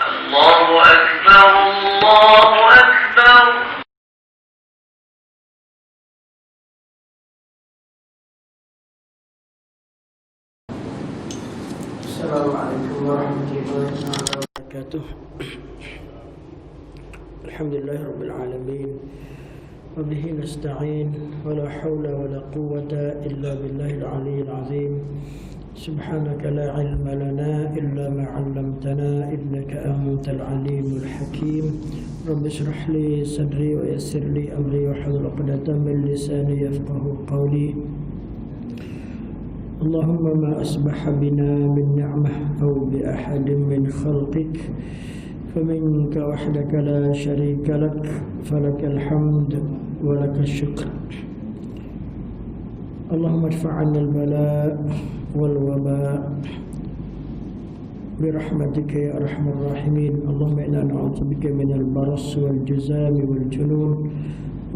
الله أكبر الله أكبر. السلام عليكم ورحمة الله وبركاته. الحمد لله رب العالمين وبه نستعين ولا حول ولا قوة إلا بالله العلي العظيم. سبحانك لا علم لنا إلا ما علمتنا إنك أنت العليم الحكيم. رب اشرح لي صدري ويسر لي أمري واحلل عقدة من لساني يفقهوا قولي. اللهم ما أصبح بنا من نعمة أو بأحد من خلقك فمنك وحدك لا شريك لك فلك الحمد ولك الشكر. اللهم ادفع عنا البلاء والوباء برحمتك يا أرحم الراحمين. اللهم إنا نعوذ بك من البرص والجذام والجنون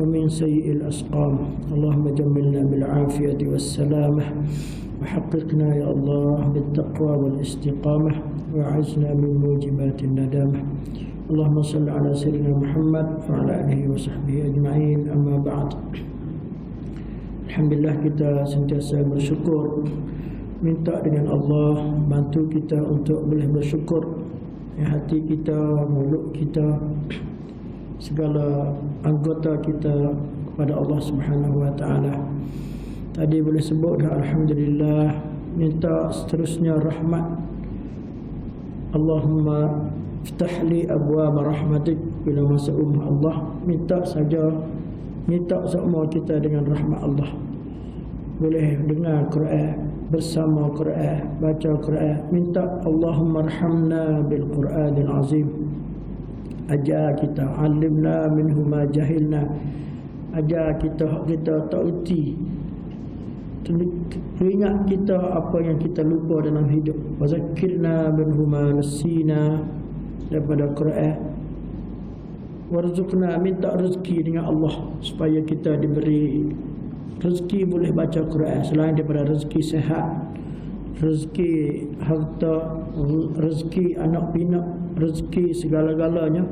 ومن سيء الأسقام. اللهم جملنا بالعافية والسلامة وحققنا يا الله بالتقوى والاستقامة وأعزنا من موجبات الندامة. اللهم صل على سيدنا محمد وعلى آله وصحبه أجمعين. أما بعد. Alhamdulillah, kita sentiasa bersyukur, minta dengan Allah bantu kita untuk boleh bersyukur. Hati kita, mulut kita, segala anggota kita kepada Allah Subhanahu wa taala. Tadi boleh sebut dah alhamdulillah, minta seterusnya rahmat. Allahumma iftah li abwaab rahmatik. Bila masa Allah, minta saja, minta semua kita dengan rahmat Allah. Boleh dengar Quran, bersama Quran, baca Quran, minta Allahumma arhamna bil Quranil azim. Ajar kita, alimna minhu ma jahilna. Ajar kita tak erti. Ingat kita apa yang kita lupa dalam hidup. Wazakirna minhu ma nasina, daripada Quran. Warzuqna, minta rezeki dengan Allah supaya kita diberi rezeki boleh baca Quran. Selain daripada rezeki sehat, rezeki harta, rezeki anak pinak, rezeki segala-galanya,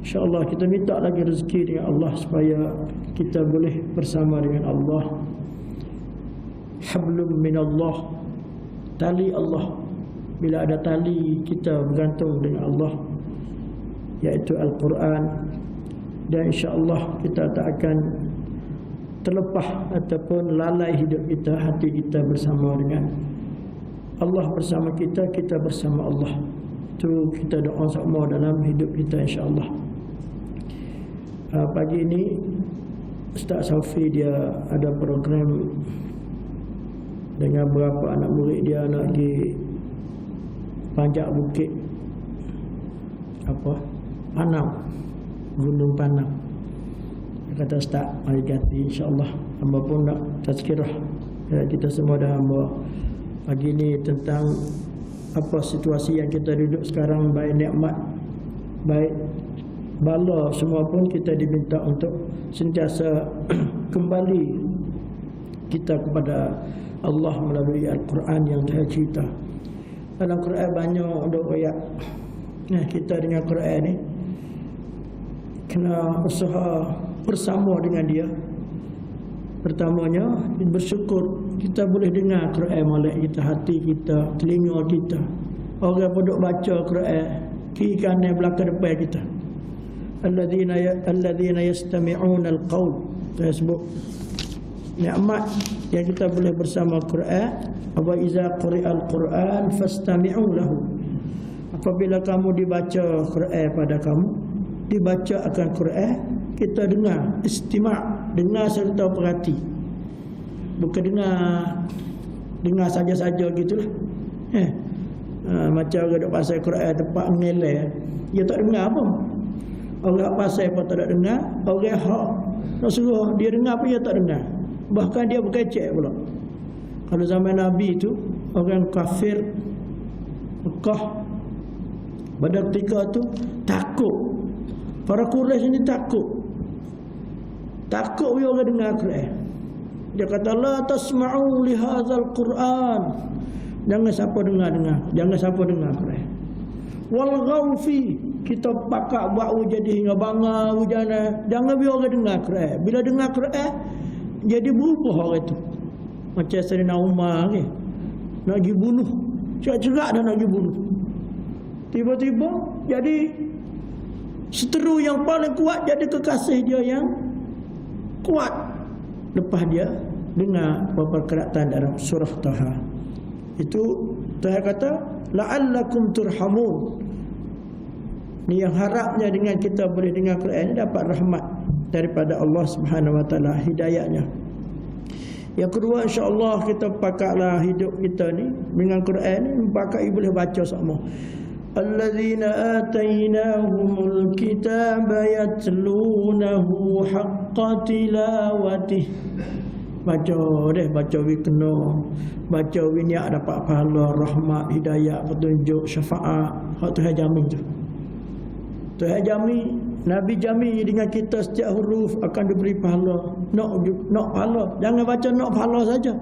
InsyaAllah kita minta lagi rezeki dengan Allah supaya kita boleh bersama dengan Allah. Hablum minallah, tali Allah. Bila ada tali, kita bergantung dengan Allah, iaitu Al-Quran. Dan insyaAllah kita tak akan terlepas ataupun lalai hidup kita, hati kita bersama dengan Allah. Bersama kita, kita bersama Allah. Itu kita doa sama dalam hidup kita insyaAllah. Pagi ini Ustaz Saufi dia ada program dengan beberapa anak murid dia nak pergi panjat bukit Panang, Gunung Panang. Dia kata, Ustaz, mari ganti insyaAllah. Hamba pun nak tazkirah, kita semua dah hamba pagi ni tentang apa situasi yang kita duduk sekarang, baik nikmat, baik bala, semua pun kita diminta untuk sentiasa kembali kita kepada Allah melalui Al-Quran yang Tuhan cerita. Dalam Quran banyak ayat. Kita dengan Quran ni kena usaha bersama dengan dia. Pertamanya bersyukur kita boleh dengar Quran molek kita, hati kita, telinga kita. Orang duduk baca Quran kiri kanan belakang depan kita. Alladzina yastami'una al-qaul. Saya sebut nikmat yang kita boleh bersama Quran. Wa iza quri'al Quran fastami'u lahu. Apabila kamu dibaca Quran pada kamu, dibaca akan Quran, kita dengar, istima', dengar serta perhati. Bukan dengar saja-saja gitulah. Macam orang duk pasal Quran tempat ngelai, dia tak dengar apa. Orang pasal pun tak dengar, orang hak nak suruh dia dengar pun dia tak dengar. Bahkan dia berkecek pula. Kalau zaman Nabi tu, orang kafir Mekah pada ketika tu takut. Para Quraisy ni takut bila orang dengar Quran. Dia kata, la tasma'u li hadzal Quran. Jangan siapa dengar. Jangan siapa dengar Quran. wal ghaufi, kita pakak buat jadi hingga bangga hujana. Jangan biar orang dengar Quran. Bila dengar Quran jadi berubah orang itu. Macam Sayyidina Umar ni, nak pergi bunuh, cerak-cerak dah nak pergi bunuh. Tiba-tiba jadi seteru yang paling kuat, jadi kekasih dia yang kuat. Lepas dia dengar beberapa perkataan dalam surah Taha. Itu Tuhan kata la'allakum turhamun. Ni yang harapnya dengan kita boleh dengar Quran ni dapat rahmat daripada Allah Subhanahu Wa Taala, hidayahnya. Yang kedua, insya-Allah kita pakaklah hidup kita ni dengan Quran ni, pakai boleh baca sama. Alladzina atainahumul kitaba yatlunahu haqqa tilawatih. Baca deh, baca wi kena, baca wi niat dapat pahala, rahmat, hidayah, petunjuk, syafaat. Hak Tuhan jamin tu. Tuhan jamin, Nabi jamin dengan kita setiap huruf akan diberi pahala. Nak pahala. Jangan baca nak pahala saja.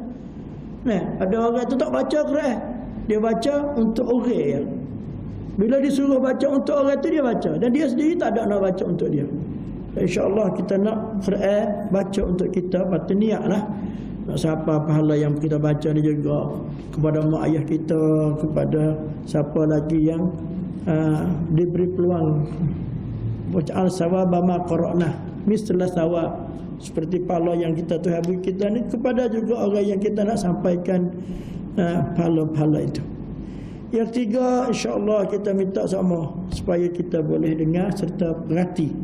Nah, ada orang tu tak baca Quran. Dia baca untuk orang ya. Bila disuruh baca untuk orang tu dia baca, dan dia sendiri tak ada nak baca untuk dia. InsyaAllah kita nak Quran baca untuk kita, patut niatlah. Nak siapa pahala yang kita baca ni juga kepada mak ayah kita, kepada siapa lagi yang diberi peluang. Waj'al sawaba ma qara'na misla sawab, seperti pahala yang kita Tuhan beri kita ni kepada juga orang yang kita nak sampaikan pahala-pahala itu. Yang tiga, insya-Allah kita minta sama supaya kita boleh dengar serta perhati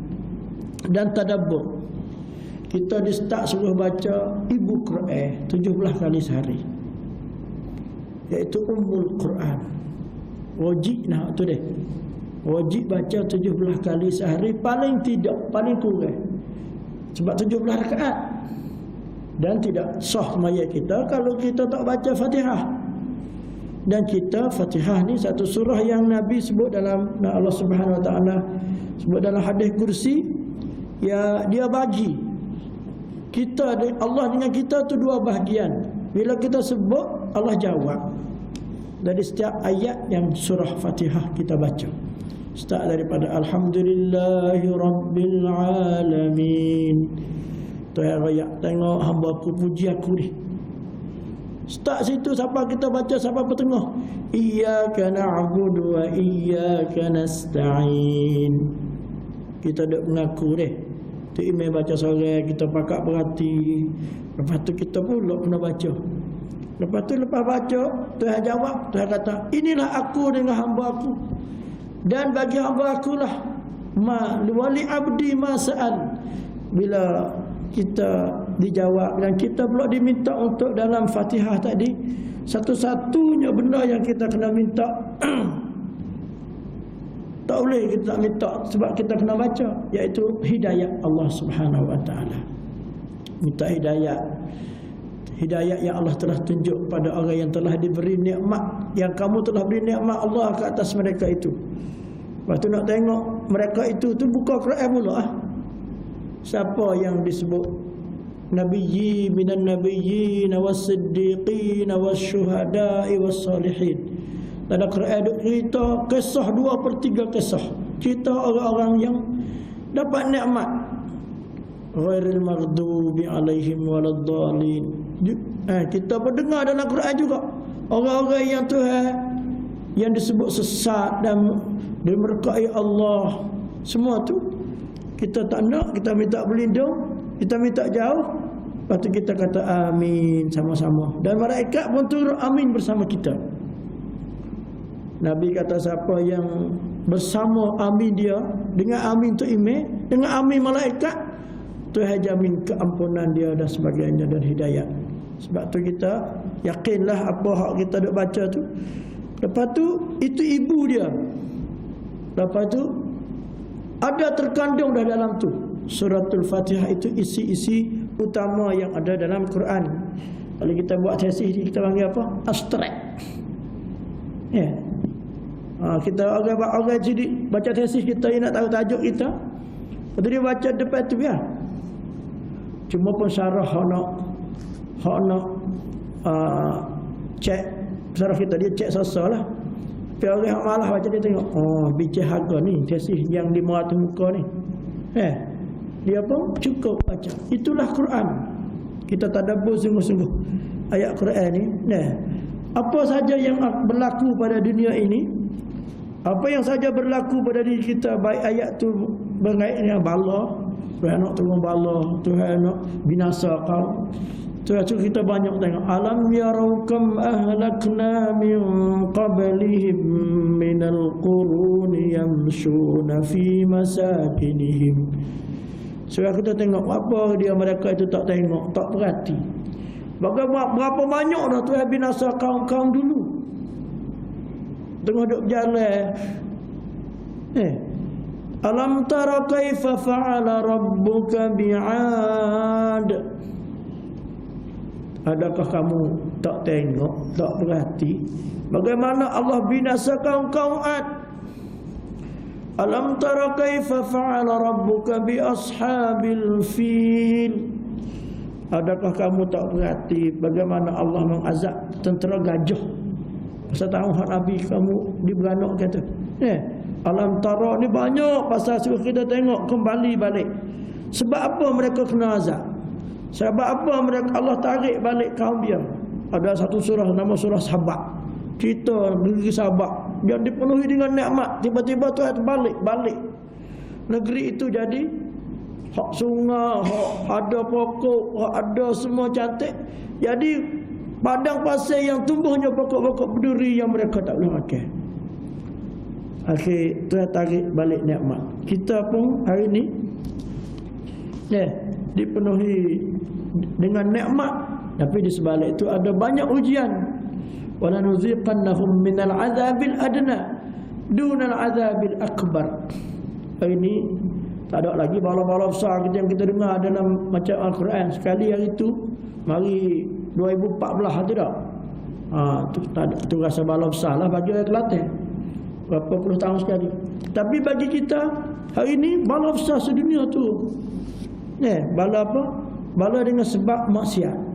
dan tadabbur. Kita di start suruh baca ibu Quran 17 kali sehari, iaitu Ummul Quran. Wajib nak tu deh. Wajib baca 17 kali sehari, paling tidak, paling kurang. Sebab 17 rakaat. Dan tidak sah semaya kita kalau kita tak baca Fatihah. Dan kita Fatihah ni satu surah yang Nabi sebut dalam Allah Subhanahu Wa Taala sebut dalam hadis kursi, ya, dia bagi kita, Allah dengan kita tu dua bahagian. Bila kita sebut, Allah jawab dari setiap ayat yang surah Fatihah kita baca. Start daripada Alhamdulillahi Rabbil Alamin. Tuhan raya, tengok hamba aku, puji aku ni. Start situ sampai kita baca sampai petengah. Iyyaka na'budu wa iyyaka nasta'in. Kita duk mengaku deh. Tu imam baca sore, kita pakak berhati. Lepas tu kita pula kena baca. Lepas tu lepas baca, Tuhan jawab, Tuhan kata, inilah aku dengan hamba aku. Dan bagi hamba akulah ma wali abdi ma sa'al. Bila kita dijawab dan kita pula diminta untuk dalam Fatihah tadi, satu-satunya benda yang kita kena minta tak boleh kita tak minta sebab kita kena baca, iaitu hidayah Allah Subhanahu Wa Taala. Minta hidayah, hidayah yang Allah telah tunjuk pada orang yang telah diberi nikmat, yang kamu telah beri nikmat Allah ke atas mereka itu. Lepas tu nak tengok mereka itu tu buka Quran pula. Siapa yang disebut nabiyyi minan nabiyyin was-siddiqin wasyuhada'i was-salihin. Dalam Quran ada cerita kisah 2/3 kisah. Cerita orang-orang yang dapat nikmat. Ghairil maghdubi alaihim waladdallin. Kita pun dengar dalam Quran juga orang-orang yang Tuhan yang disebut sesat dan dimurkai Allah. Semua tu kita tak nak, kita minta berlindung, kita minta jauh. Lepas tu kita kata amin sama-sama. Dan malaikat pun turut amin bersama kita. Nabi kata siapa yang bersama amin dia, dengan amin tu imam, dengan amin malaikat, Tuhan jamin keampunan dia dan sebagainya dan hidayah. Sebab tu kita yakinlah apa hak kita duk baca tu. Lepas tu itu ibu dia. Lepas tu ada terkandung dah dalam tu. Suratul Fatihah itu isi-isi utama yang ada dalam Quran. Kalau kita buat tesis ni kita panggil apa? Abstrak. Ya. Kita orang jadi baca tesis kita nak tahu tajuk kita. Lepas tu dia baca depan tu ya. Cuma pun syarah hak nak cek syarah kita, dia cek sasa lah. Tapi orang yang malah baca dia tengok, oh bincang harga ni kasih yang 500 muka ni. Dia pun cukup baca. Itulah Quran. Kita tadabbur sungguh-sungguh ayat Quran ni. Apa saja yang berlaku pada dunia ini, apa yang saja berlaku pada diri kita, baik ayat tu berkaitan bala, Tuhan nak turun bala, Tuhan nak binasa kau. Tuhan kita banyak tengok. Alam yarau kam ahlakna min qablihim minal quruni yamshuna fi masakinihim. Surah kita tengok apa dia mereka itu tak tengok, tak perhati. Berapa banyak dah Tuhan binasa kaum-kaum dulu. Tengah duk berjalan. Alam tara kaifa fa'ala rabbuka bi'ad. Adakah kamu tak tengok, tak perhati bagaimana Allah binasa kaum-kaum Ad? Alam tara kaifa fa'ala rabbuka bi ashabil fil. Adakah kamu tak perhati bagaimana Allah mengazab tentera gajah? Pasal tahu hak Nabi kamu diberanok kata. Alam tara ni banyak pasal suruh kita tengok kembali balik. Sebab apa mereka kena azab? Sebab apa mereka Allah tarik balik kaum dia? Ada satu surah nama surah Sabak. Kita negeri Sabak yang dipenuhi dengan nikmat, tiba-tiba Tuhan balik. Negeri itu jadi hak sungai, hak ada pokok, hak ada semua cantik. Jadi padang pasir yang tumbuhnya pokok-pokok berduri yang mereka tak boleh makan. Akhir Tuhan tarik balik nikmat. Kita pun hari ni dipenuhi dengan nikmat, tapi di sebalik itu ada banyak ujian. Wala nuziqannahum minal azabil adna dunal azabil akbar. Ini tak ada lagi bala-bala besar yang kita dengar dalam macam Al-Quran. Sekali hari itu, mari 2014 tu dah. Tu tak ada, tu rasa bala besar lah bagi orang Kelantan. Berapa puluh tahun sekali. Tapi bagi kita hari ini bala besar sedunia tu. Bala apa? Bala dengan sebab maksiat.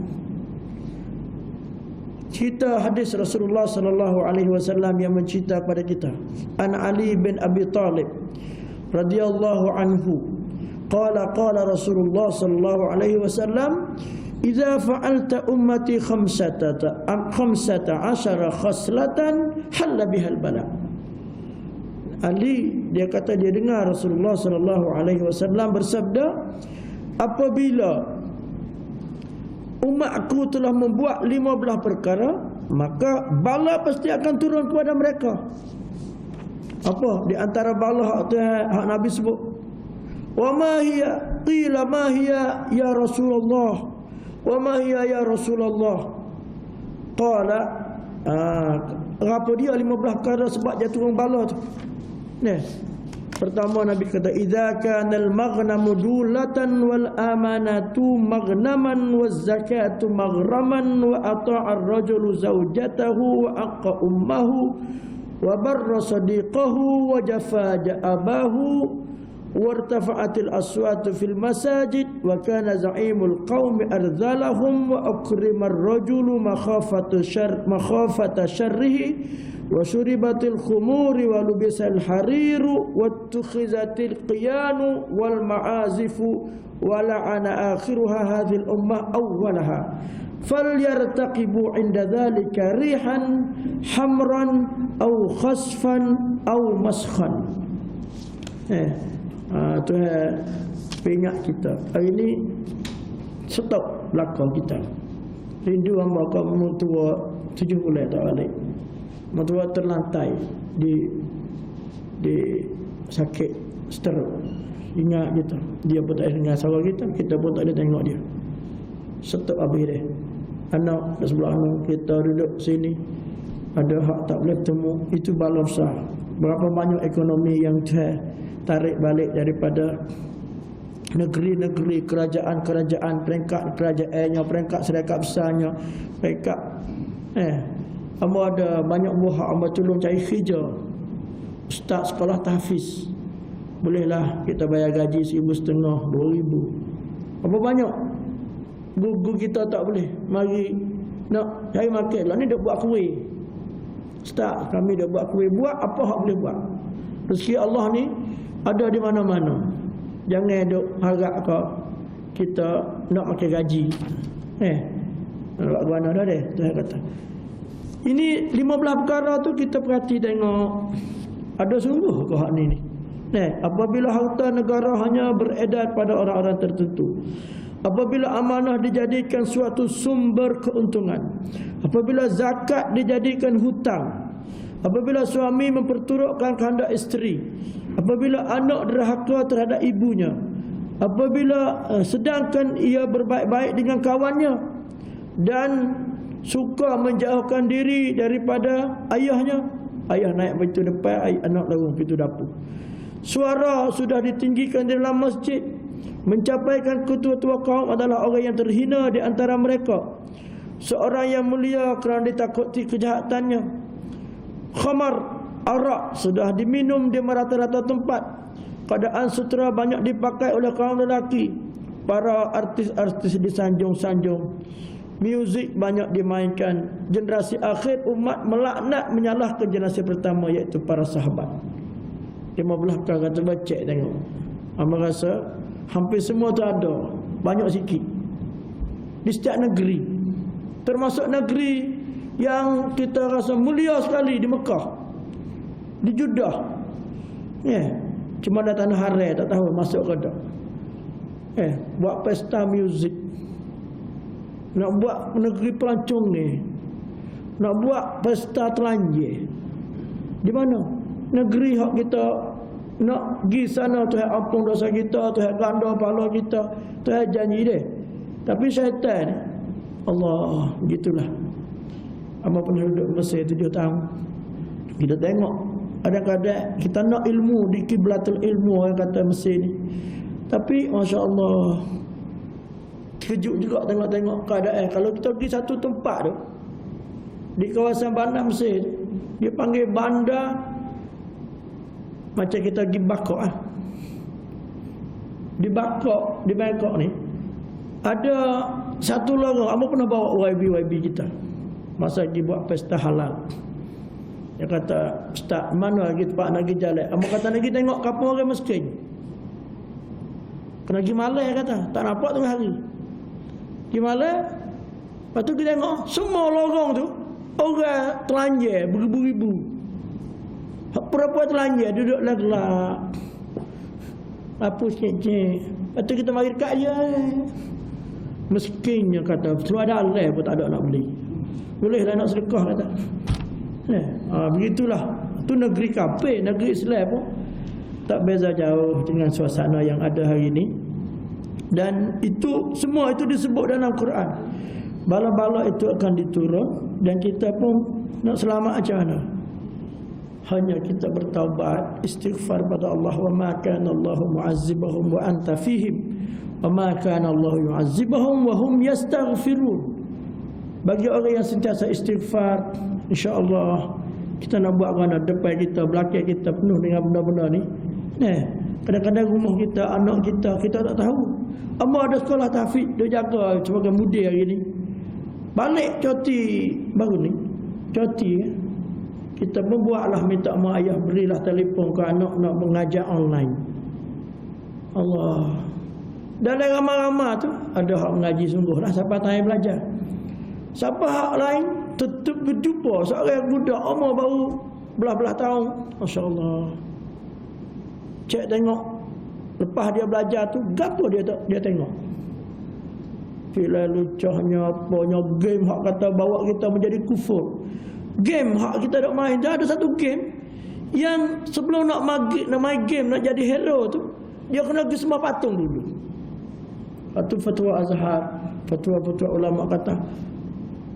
Cerita hadis Rasulullah sallallahu alaihi wasallam yang mencerita kepada kita. An Ali bin Abi Talib radhiyallahu anhu qala Rasulullah sallallahu alaihi wasallam, "Idza fa'alta ummati khamsata ashara khaslatan halla bihal bala." Ali dia kata dia dengar Rasulullah sallallahu alaihi wasallam bersabda, apabila umatku telah membuat 15 perkara, maka bala pasti akan turun kepada mereka. Apa di antara bala hak Nabi sebut? Wa ma hiya? Qila ma hiya ya Rasulullah? Wa ma hiya ya Rasulullah? Qala apa dia 15 perkara sebab dia turun bala tu. Pertama Nabi kata, idza kana al-maghnamu dulatan wal amanatu maghnaman waz zakatu maghraman wa ata'a ar-rajulu zawjatahu wa aqqa ummahu wa barra sadiqahu wa jafa abahu wartafa'atil aswatu fil masajid wa kana za'imul qaumi ardhalahum wa akrima ar-rajulu makhafata syarrihi wa syuribatil khumuri wa lubisal hariru wa tukhizatil qiyanu wal ma'azifu wa la'ana akhiruha hadhil ummah awwalaha falyartaqibu inda dhalika rihan hamran aw khasfan aw maskhan. Tuhan ingat kita hari ini stop belakang kita. Rindu hamba kamu tua 7 bulan tak balik. Mertua terlantai di sakit stroke. Ingat kita, dia pun tak ada dengar suara kita pun tak ada tengok dia. Stop habis dia. Anak di sebelah kita duduk sini, ada hak tak boleh temu. Itu bala besar. Berapa banyak ekonomi yang tarik balik daripada negeri-negeri, kerajaan-kerajaan, peringkat kerajaannya, peringkat syarikat besarnya, peringkat hamba ada banyak buah hamba tolong cari kerja. Ustaz sekolah tahfiz, bolehlah kita bayar gaji 1,500, 2,000. Apa banyak guru kita tak boleh. Mari nak cari makan lah, ni dah buat kuih. Ustaz, kami dah buat kuih, buat apa hak boleh buat. Rezeki Allah ni ada di mana-mana. Jangan duk harap kita nak makan gaji. Nak buat mana dah deh, Tuhan kata. Ini 15 perkara tu kita perhati tengok. Ada sungguh ke hak ni? Apabila harta negara hanya beredar pada orang-orang tertentu, apabila amanah dijadikan suatu sumber keuntungan, apabila zakat dijadikan hutang, apabila suami memperturutkan kehendak isteri, apabila anak derhaka terhadap ibunya, apabila sedangkan ia berbaik-baik dengan kawannya dan suka menjauhkan diri daripada ayahnya, ayah naik pintu depan, anak lorong pintu dapur. Suara sudah ditinggikan di dalam masjid, mencapaikan ketua-tua kaum adalah orang yang terhina di antara mereka, seorang yang mulia kerana ditakuti kejahatannya. Khamar, arak sudah diminum di merata-rata tempat. Keadaan sutera banyak dipakai oleh kaum lelaki. Para artis-artis disanjung-sanjung. Muzik banyak dimainkan. Generasi akhir umat melaknat menyalahkan generasi pertama, iaitu para sahabat. 15 kata baca tengok. Abang rasa hampir semua tu ada, banyak sikit di setiap negeri, termasuk negeri yang kita rasa mulia sekali di Mekah, di Jeddah. Cuma dah tanah haram, tak tahu masuk ke tak. Buat pesta muzik, nak buat negeri pelancong ni, nak buat pesta telanjang. Di mana? Negeri hak kita nak pergi sana, Tuhan ampun dosa kita, Tuhan ganda pahala kita, Tuhan janji dia. Tapi syaitan, Allah, gitulah. Apa pernah duduk Mesir 7 tahun. Kita tengok, kadang-kadang kita nak ilmu di kiblatul ilmu, orang kata Mesir ni. Tapi Masya Allah, kejut juga tengok-tengok keadaan. Kalau kita pergi satu tempat tu, di kawasan bandar Mesir, dia panggil bandar macam kita pergi Bangkok Di Bangkok, di Bangkok ni ada satu lorong. Apa pernah bawa YB kita masa pergi buat pesta halal. Dia kata, Ustaz, mana lagi tempat nak pergi jalan? Apa kata nak pergi tengok kampung orang miskin. Kena pergi malam, kata. Tak nampak tengah hari. Pergi malam, lepas tu kita tengok semua lorong tu orang telanjang beribu-ribu. Perempuan telanjang duduk gelap. Apa sikit-sikit. Lepas tu kita mari dekat je. Miskinnya kata, seluar dalai pun tak ada nak beli. Bolehlah nak sedekah, kata. Begitulah. Tu negeri kafir, negeri Islam pun tak beza jauh dengan suasana yang ada hari ini. Dan itu semua itu disebut dalam Quran. Bala-bala itu akan diturun, dan kita pun nak selamat macam mana? Hanya kita bertaubat, istighfar pada Allah. Wa ma kana Allahu mu'azzibahum wa anta fihim, wa ma kana Allahu yu'azzibahum wa hum yastaghfirun. Bagi orang yang sentiasa istighfar, insya-Allah kita nak buat kerana depan kita, belakang kita penuh dengan benda-benda ni. Kadang-kadang rumah kita, anak kita tak tahu. Amma ada sekolah tahfiz, dia jaga sebagai mudir hari ni. Balik cuti baru ni, cuti kita membuatlah, minta mak ayah berilah telefon ke anak nak mengajar online. Allah. Dalam ramai-ramai tu ada hak mengaji sungguh lah, siapa tanya belajar. Siapa hak lain tetap berjumpa seorang budak umur baru belah-belah tahun. Masya-Allah. Cek tengok lepas dia belajar tu, gapo dia tengok. Filem lucahnya apanya, game hak kata bawa kita menjadi kufur. Game hak kita nak main, dia ada satu game yang sebelum nak main game, nak jadi hero tu, dia kena pergi sembah patung dulu. Itu fatwa Azhar, fatwa-fatwa ulama kata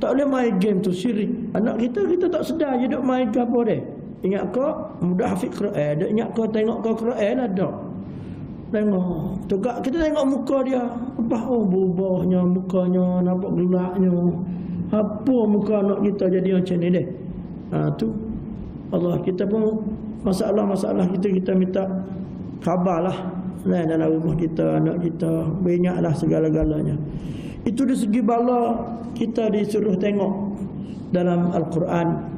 tak boleh main game tu, syirik. Anak kita tak sedar je duk main ke apa dia. Ingat kau mudah hafiz Quran, dia ingat kau tengok kau Quran lah dak. Tengok tegak kita tengok muka dia, apa berubahnya mukanya, nampak gelapnya. Apa muka anak kita jadi macam ni deh. Tu Allah, kita pun masalah-masalah kita minta khabarlah dalam rumah kita, anak kita, banyaklah segala-galanya. Itu dari segi bala kita disuruh tengok dalam Al-Quran.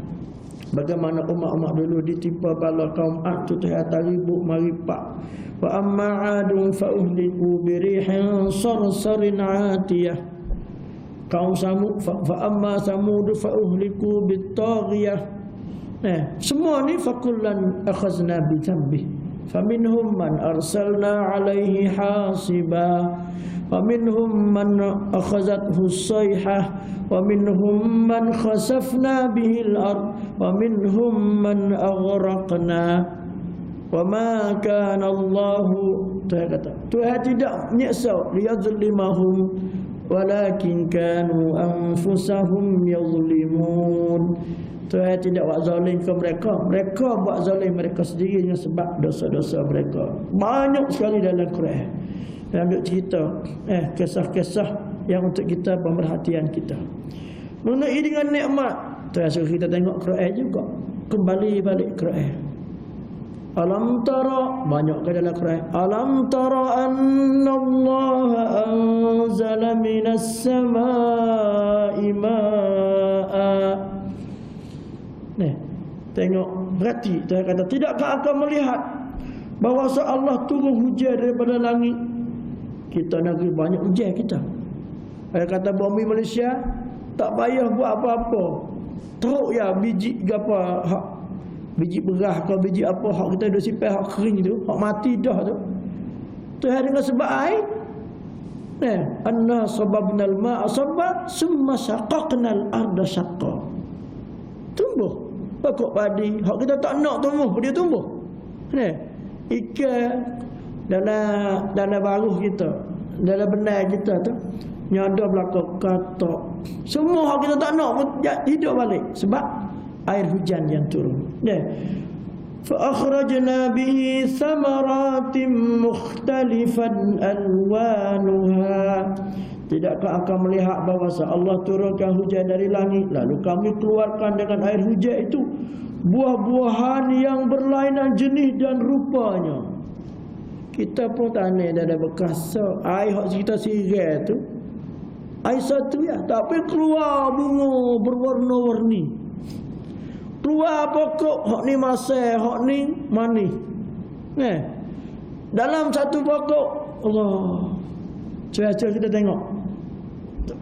Bagaimana umat-umat dulu ditimpa bala kaum Ad tu atas ribut mari pak. Wa amma 'adun fa uhliku bi rihin sarsarin 'atiyah. Kaum Samud fa amma Samud fa uhliku bit taghiyah. Semua ni fakullan akhazna bi dhanbi. Faminhum man arsalna 'alaihi hasiba. ومنهم من أخذته الصيحة ومنهم من خسفنا به الأرض ومنهم من أغرقنا وما كان الله Tuhan tidak menyiksa liyadzlimahum walakin kanu anfusahum yadzlimun. Tuhan tidak buat zalim ke mereka. Mereka buat zalim mereka sendiri dengan sebab dosa-dosa mereka. Banyak sekali dalam Quran dan duk cerita kisah-kisah yang untuk kita pemerhatian kita mengenai dengan nikmat. Tuhan suruh kita tengok Quran juga, kembali balik Quran. Alam tara, banyak ke dalam Quran. Alam tara anna Allah anzala minas samaa'i ma'a. Tengok, berarti Tuhan kata, tidakkah akan melihat bahawa Allah turun hujan daripada langit. Kita negeri banyak hujan kita. Ada kata bumi Malaysia tak payah buat apa-apa. Teruk ya biji apa hak biji beras ke biji apa hak kita dah simpan hak kering tu, hak mati dah tu. Tuhan dengan sebab air. Anna sababnal ma'a sabba summa syaqaqnal arda syaqqa. Tumbuh pokok padi hak kita tak nak tumbuh dia tumbuh. Ikan dalam baruh kita, dalam benar kita tu nyada belakang katak. Semua hak kita tak nak pun hidup balik sebab air hujan yang turun. Fa akhrajna bihi thamaratin mukhtalifan alwanuha. Tidakkah akan melihat bahawa Allah turunkan hujan dari langit, lalu kami keluarkan dengan air hujan itu buah-buahan yang berlainan jenis dan rupanya. Kita pun tanam dah ada bekas air hak kita sirai tu. Air satu ya, tapi keluar bunga berwarna-warni. Keluar pokok hak ni masai, hak ni manis. Dalam satu pokok Allah. Cuaca kita tengok.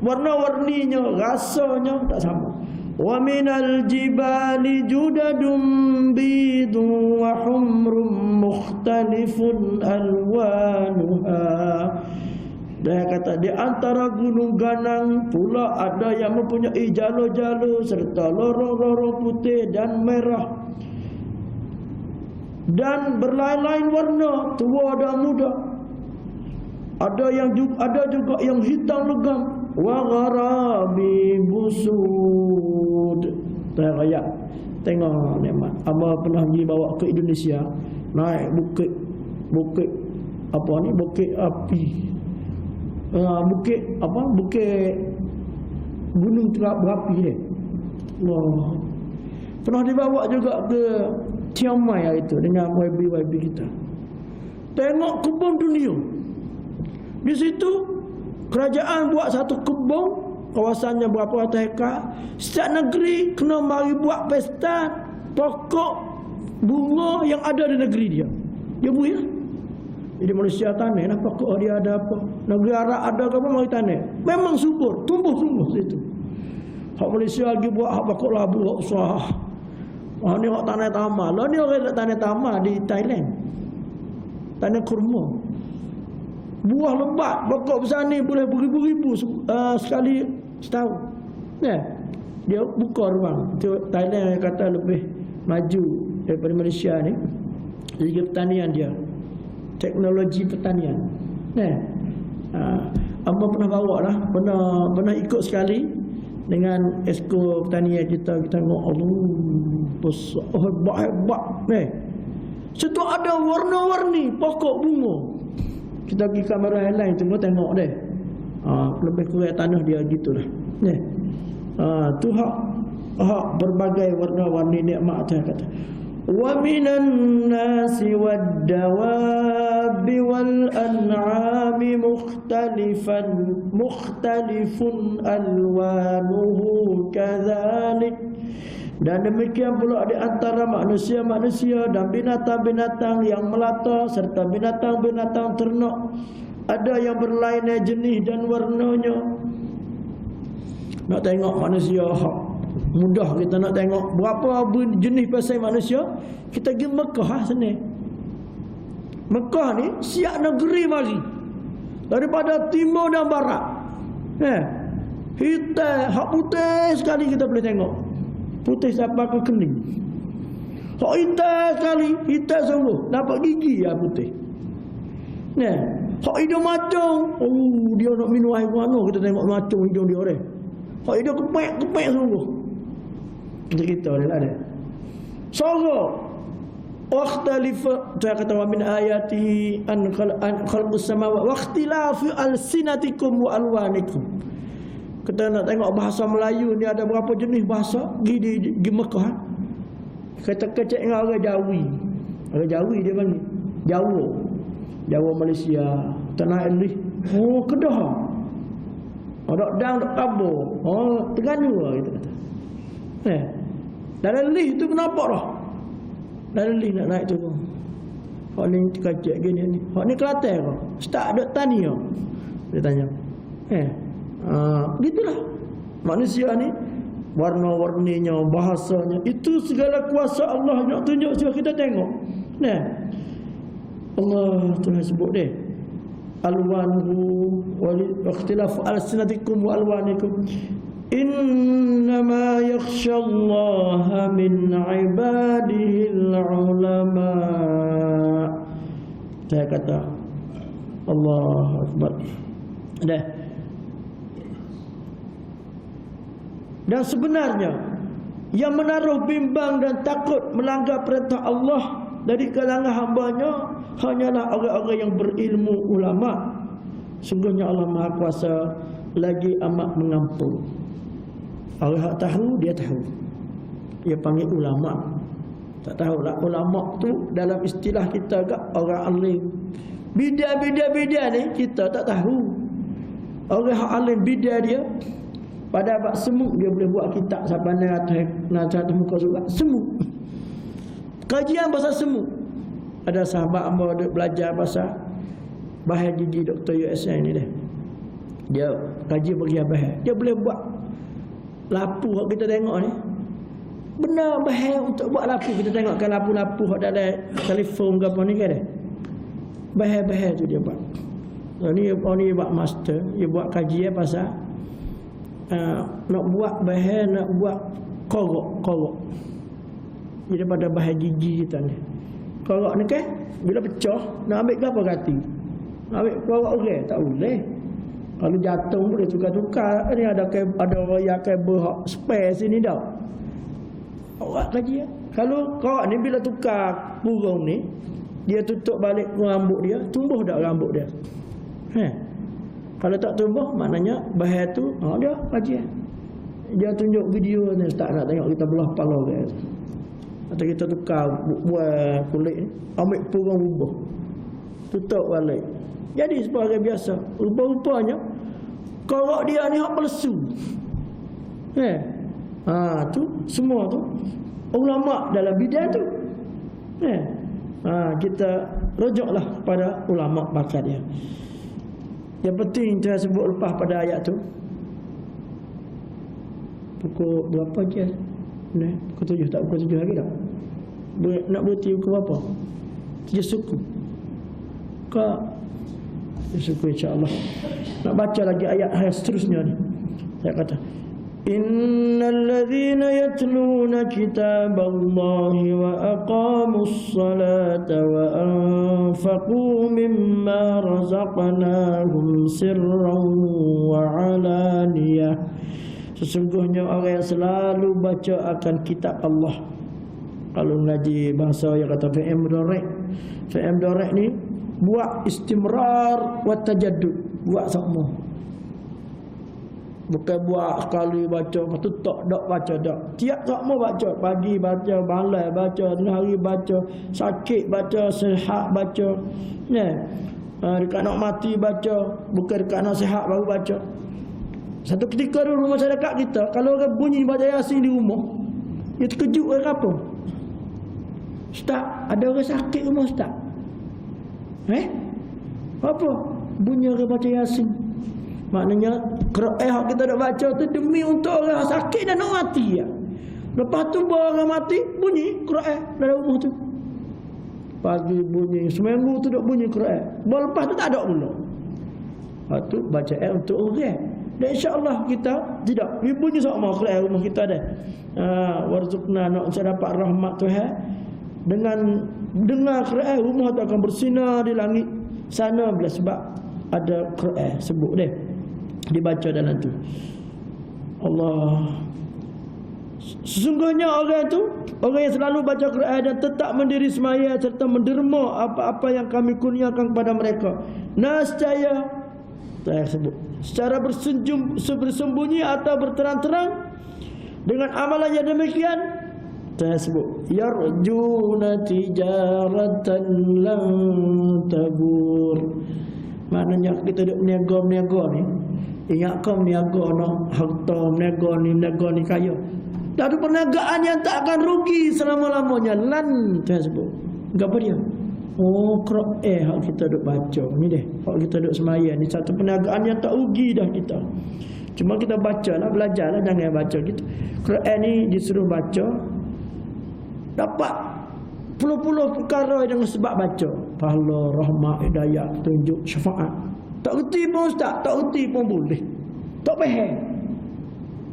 Warna-warninya, rasanya tak sama. Wa minal jibali judadun bidun wa humrum mukhtalifun alwanuha. Dia kata di antara gunung ganang pula ada yang mempunyai jalo-jalo serta lorong-lorong putih dan merah dan berlain-lain warna, tua dan muda. Ada juga yang hitam legam. Wa gharabi busud. Ayat. Tengok nikmat. Abah pernah pergi bawa ke Indonesia, naik bukit apa ni, bukit api. Bukit gunung berapi ni. Allah. Pernah dibawa juga ke Chiang Mai itu dengan YB kita. Tengok kebun dunia. Di situ kerajaan buat satu kebun, kawasannya berapa ratus hektar. Setiap negeri kena mari buat pesta pokok bunga yang ada di negeri dia. Dia buat ya. Jadi Malaysia tanah lah pokok dia ada apa. Negeri Arab ada ke apa mari tanah. Memang subur, tumbuh situ. Hak Malaysia lagi buat hak pokok labu hak usah. Ni hak tanah tamar. Lah ni orang tanah tamar di Thailand. Tanah kurma. Buah lebat, pokok besar ni boleh beribu-ribu sekali setahun. Dia buka ruang. Thailand yang kata lebih maju daripada Malaysia ni. Segi pertanian dia, teknologi pertanian. Abang pernah bawa lah, pernah ikut sekali dengan esko pertanian kita. Kita tengok hebat. Situ ada warna-warni pokok bunga. Kita pergi kamera yang lain tengok deh. Lebih kurang tanah dia gitulah. Tu hak berbagai warna-warni nikmat dia kata. Wa minan nasi wad-dawabi wal an'ami mukhtalifun alwanuhu kadzalik. Dan demikian pula di antara manusia-manusia dan binatang-binatang yang melata serta binatang-binatang ternak, ada yang berlainan jenis dan warnanya. Nak tengok manusia mudah kita nak tengok berapa jenis pasal manusia, kita pergi Mekah sini. Mekah ni siap negeri mari daripada timur dan barat. Hitam, hak putih sekali kita boleh tengok. Putih sampai ke kening. Hak hitam sekali, hitam sungguh. Nampak gigi ya putih. Hak hidung macam, dia nak minum air mana kita tengok macam hidung dia orang. Hak hidung kepek sungguh. Cerita dia lah dia. Sorok wakhtalifa, saya kata wa min ayati an khalqus samawati wa ikhtilafi alsinatikum wa alwanikum. Kita nak tengok bahasa Melayu ni ada berapa jenis bahasa di Mekah. Kata kecek dengan orang Jawi. Orang Jawi dia panggil Jawa Malaysia, Tanah Elih. Kedah. Ada dang dak kabo. Terengganu lah kita kata. Dalam lih tu kenapa dah? Dalam lih nak naik tu. Hak ni kecek gini ni. Hak ni Kelantan ke? Start duk tani ke? Dia tanya. Gitulah manusia ni, warna-warninya, bahasanya, itu segala kuasa Allah nak tunjuk supaya kita tengok. Allah Tuhan sebut dia alwanhu wal ikhtilaf alsinatikum wa alwanikum innama yakhshallaha min ibadihil ulama. Saya kata Allahu Akbar. Dan sebenarnya yang menaruh bimbang dan takut melanggar perintah Allah dari kalangan hamba-Nya hanyalah orang-orang yang berilmu, ulama. Sungguhnya Allah Maha Kuasa lagi amat mengampun. Orang yang tahu, dia tahu. Dia panggil ulama. Tak tahulah ulama tu dalam istilah kita agak orang alim. Bida ni kita tak tahu. Orang alim bida dia pada abad semu dia boleh buat kitab sampai 900 muka surat semu. Kajian bahasa semu. Ada sahabat hamba duk belajar bahasa bahasa gigi Dr. USA ni dia. Dia kaji bagi bahasa. Dia boleh buat lapu hak kita tengok ni. Benar bahasa untuk buat lapu. Kita tengokkan lapu-lapu hak dalam telefon ke apa ni kan dia. Bahasa-bahasa tu dia buat. Ni buat master, dia buat kajian pasal nak buat bahan, nak buat korok. Jadi pada bahan gigi kita ni. Korok ni kan bila pecah nak ambil ke apa ganti? Nak ambil korok orang tak boleh. Kalau jatuh boleh tukar-tukar. Ni ada royak kabel hak spare sini dah. Awak kaji ya. Kalau korok ni bila tukar burung ni, dia tutup balik rambut dia, tumbuh tak rambut dia? Kalau tak tumbuh maknanya bahan tu dia kajian. Dia tunjuk video ni, tak nak tengok kita belah kepala dia. Atau kita tukar buah kulit ni, ambil purung bubuh, tutup balik. Jadi sebagai biasa, rupa-rupanya korok dia ni hak palsu. Tu semua tu ulama dalam bidang tu. Kita rujuklah pada ulama pakar dia. Yang penting saya sebut lepas pada ayat tu. Pukul berapa je? Pukul 7 tak pukul 7 lagi tak? Nak berhenti pukul berapa? 7 suku. Kak 7 suku insya-Allah. Nak baca lagi ayat seterusnya ni. Saya kata innal ladzina yatluna kitaballahi wa aqamus salata wa anfaqu mimma razaqnahum sirran wa alaniyah. Sesungguhnya orang yang selalu baca akan kitab Allah. Kalau ngaji bahasa yang kata fi'il mudhari' ni buat istimrar wa tajaddud, buat sama. Bukan buat sekali baca, lepas tak baca dak. Tiap sama baca, pagi baca, malam baca, hari baca, sakit baca, sihat baca. Dekat nak mati baca, bukan dekat nak sihat baru baca. Satu ketika dulu masyarakat kita, kalau orang bunyi baca Yasin di rumah, Dia terkejut ke apa? Ustaz, ada orang sakit rumah Ustaz. Apa? Bunyi orang baca Yasin. Maknanya Quran kita nak baca tu demi untuk orang sakit dan nak mati ya. Lepas tu bawa orang mati, bunyi Quran dalam rumah tu. Pagi bunyi, seminggu tu duk bunyi Quran. Baru lepas tu tak ada pula. Lepas tu baca untuk orang. Dan insya-Allah kita tidak bunyi sama Quran rumah kita dah. Warzuqna nak dapat rahmat Tuhan. Dengan dengar Quran rumah tu akan bersinar di langit sana bila sebab ada Quran sebut dia dibaca dalam tu. Allah, sesungguhnya orang tu orang yang selalu baca Quran dan tetap mendiri semaya serta menderma apa-apa yang kami kurniakan kepada mereka, nescaya tersebut secara bersembunyi atau berterang-terang dengan amalan yang demikian tersebut yarjuna tijaratan lan tabur. Maknanya kita duk meniaga ni, ingat kau meniaga nak harta, meniaga ni kaya. Tak ada perniagaan yang tak akan rugi selama-lamanya. Lan tersebut apa dia? Quran hak kita duk baca ni deh, hak kita duk semaya ni satu perniagaan yang tak rugi dah kita. Cuma kita baca lah, belajar lah, jangan baca kita. Quran ni disuruh baca, dapat puluh-puluh perkara dengan sebab baca. Pahala, rahmat, hidayah, tunjuk, syafaat. Tak reti pun Ustaz, tak reti pun boleh. Tak faham.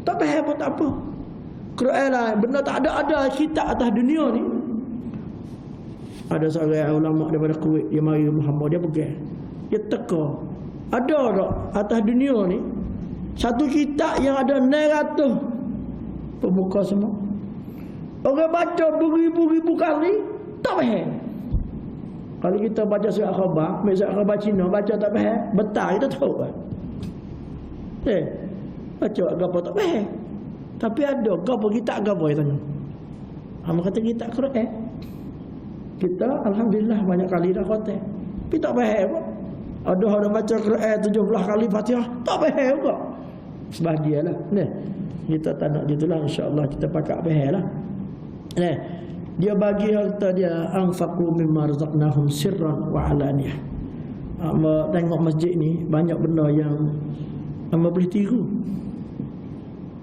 Tak faham pun tak apa. Quran lah, benda tak ada kitab atas dunia ni. Ada seorang ulama daripada Kuwait, dia mari Muhammad, dia pegang, dia teka, ada tak atas dunia ni satu kitab yang ada 900 pemuka semua. Orang baca beribu-ribu kali tak faham. Kalau kita baca surat khabar, surat khabar Cina, baca tak faham, betul kita tahu kan. Baca apa tak faham. Tapi ada apa kitab apa dia tanya. Hang kata kitab Quran. Kita alhamdulillah banyak kali dah khatam. Tapi tak faham apa. Ada orang baca Quran 17 kali Fatihah, tak faham apa. Sebahagianlah. Nah, kita tak nak gitulah, insya-Allah kita pakak faham lah. Nah, dia bagi harta dia anfaqu mimma razaqnahum sirran wa alaniyah. Tengok masjid ni banyak benda yang hamba boleh tiru.